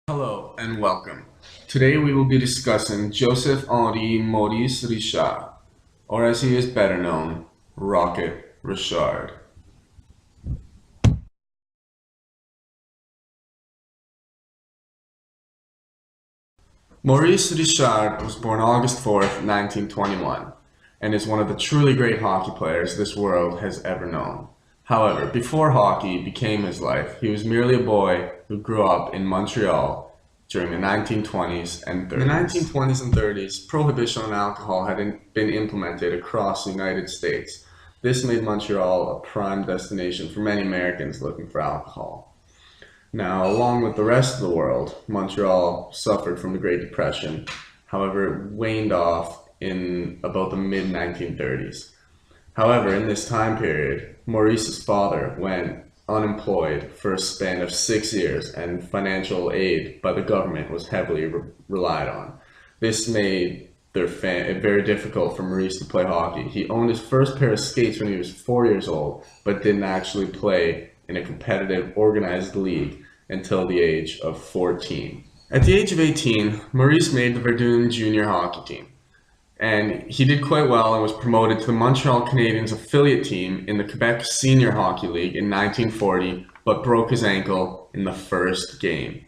Hello and welcome. Today we will be discussing Joseph-Henri Maurice Richard, or as he is better known, Rocket Richard. Maurice Richard was born August 4th, 1921, and is one of the truly great hockey players this world has ever known. However, before hockey became his life, he was merely a boy who grew up in Montreal during the 1920s and 30s. In the 1920s and 30s, prohibition on alcohol had been implemented across the United States. This made Montreal a prime destination for many Americans looking for alcohol. Now, along with the rest of the world, Montreal suffered from the Great Depression. However, it waned off in about the mid-1930s. However, in this time period, Maurice's father went unemployed for a span of 6 years, and financial aid by the government was heavily relied on. This made it very difficult for Maurice to play hockey. He owned his first pair of skates when he was 4 years old, but didn't actually play in a competitive, organized league until the age of 14. At the age of 18, Maurice made the Verdun junior hockey team, and he did quite well and was promoted to the Montreal Canadiens affiliate team in the Quebec Senior Hockey League in 1940, but broke his ankle in the first game.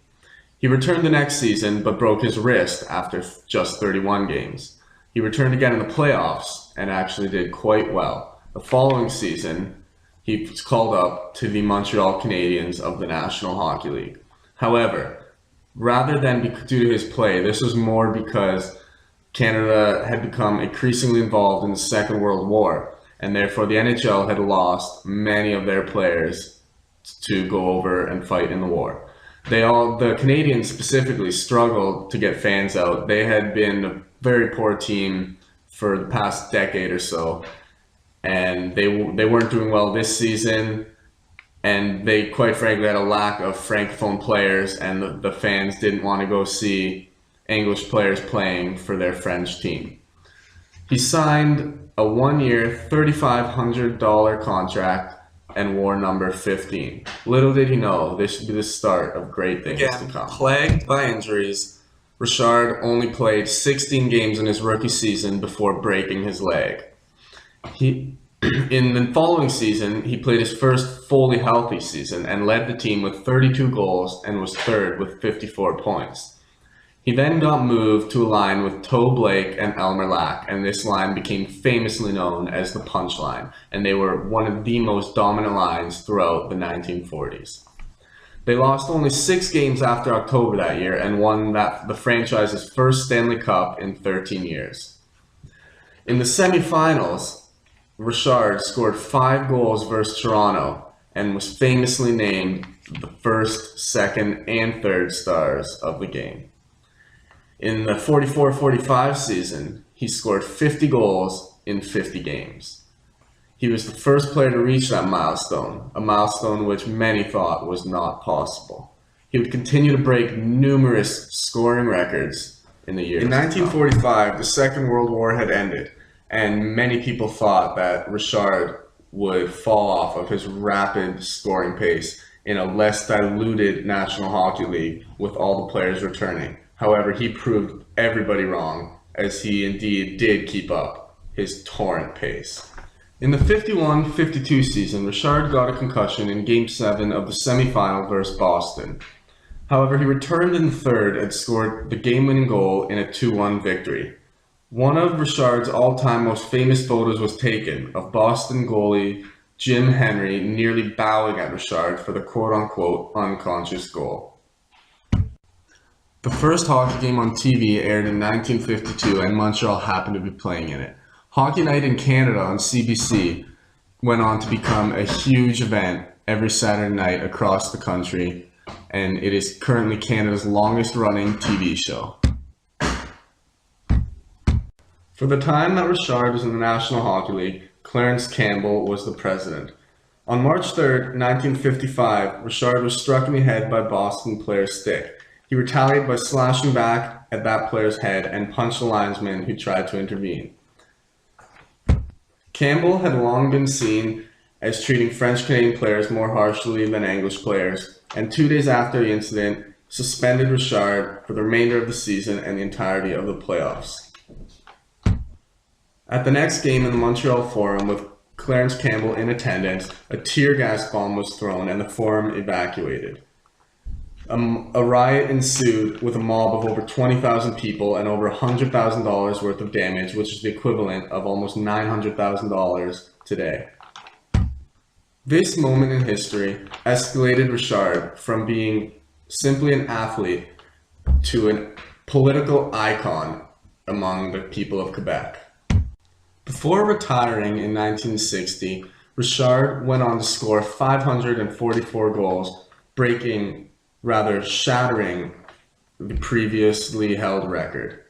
He returned the next season, but broke his wrist after just 31 games. He returned again in the playoffs and actually did quite well. The following season, he was called up to the Montreal Canadiens of the National Hockey League. However, rather than due to his play, this was more because Canada had become increasingly involved in the Second World War, and therefore the NHL had lost many of their players to go over and fight in the war. The Canadiens specifically struggled to get fans out. They had been a very poor team for the past decade or so, and they weren't doing well this season, and they quite frankly had a lack of francophone players, and the fans didn't want to go see English players playing for their French team. He signed a 1-year, $3,500 contract and wore number 15. Little did he know this would be the start of great things to come. Plagued by injuries, Richard only played 16 games in his rookie season before breaking his leg. In the following season, he played his first fully healthy season and led the team with 32 goals and was third with 54 points. He then got moved to a line with Toe Blake and Elmer Lack, and this line became famously known as the Punch Line, and they were one of the most dominant lines throughout the 1940s. They lost only 6 games after October that year and won the franchise's first Stanley Cup in 13 years. In the semifinals, Richard scored 5 goals versus Toronto and was famously named the first, second, and third stars of the game. In the 44-45 season, he scored 50 goals in 50 games. He was the first player to reach that milestone, a milestone which many thought was not possible. He would continue to break numerous scoring records in the years. In 1945, the Second World War had ended, and many people thought that Richard would fall off of his rapid scoring pace in a less diluted National Hockey League with all the players returning. However, he proved everybody wrong, as he indeed did keep up his torrent pace. In the 51-52 season, Richard got a concussion in Game 7 of the semifinal versus Boston. However, he returned in the third and scored the game-winning goal in a 2-1 victory. One of Richard's all-time most famous photos was taken of Boston goalie Jim Henry nearly bowing at Richard for the quote-unquote unconscious goal. The first hockey game on TV aired in 1952, and Montreal happened to be playing in it. Hockey Night in Canada on CBC went on to become a huge event every Saturday night across the country, and it is currently Canada's longest-running TV show. For the time that Richard was in the National Hockey League, Clarence Campbell was the president. On March 3rd, 1955, Richard was struck in the head by Boston player Stick. He retaliated by slashing back at that player's head and punched the linesman who tried to intervene. Campbell had long been seen as treating French-Canadian players more harshly than English players, and 2 days after the incident, suspended Richard for the remainder of the season and the entirety of the playoffs. At the next game in the Montreal Forum, with Clarence Campbell in attendance, a tear gas bomb was thrown and the Forum evacuated. A riot ensued with a mob of over 20,000 people and over $100,000 worth of damage, which is the equivalent of almost $900,000 today. This moment in history escalated Richard from being simply an athlete to a political icon among the people of Quebec. Before retiring in 1960, Richard went on to score 544 goals, shattering the previously held record.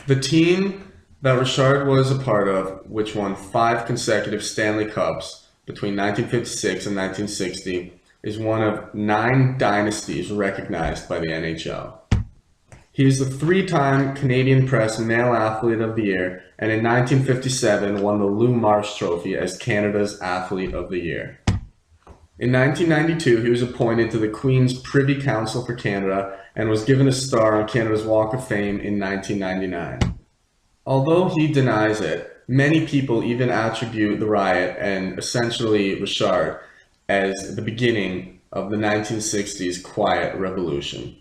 The team that Richard was a part of, which won 5 consecutive Stanley Cups between 1956 and 1960, is one of 9 dynasties recognized by the NHL. He is the 3-time Canadian Press Male Athlete of the Year, and in 1957 won the Lou Marsh Trophy as Canada's Athlete of the Year. In 1992, he was appointed to the Queen's Privy Council for Canada and was given a star on Canada's Walk of Fame in 1999. Although he denies it, many people even attribute the riot and essentially Richard as the beginning of the 1960s Quiet Revolution.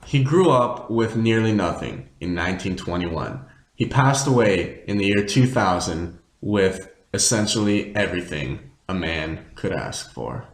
He grew up with nearly nothing in 1921. He passed away in the year 2000 with essentially everything a man could ask for.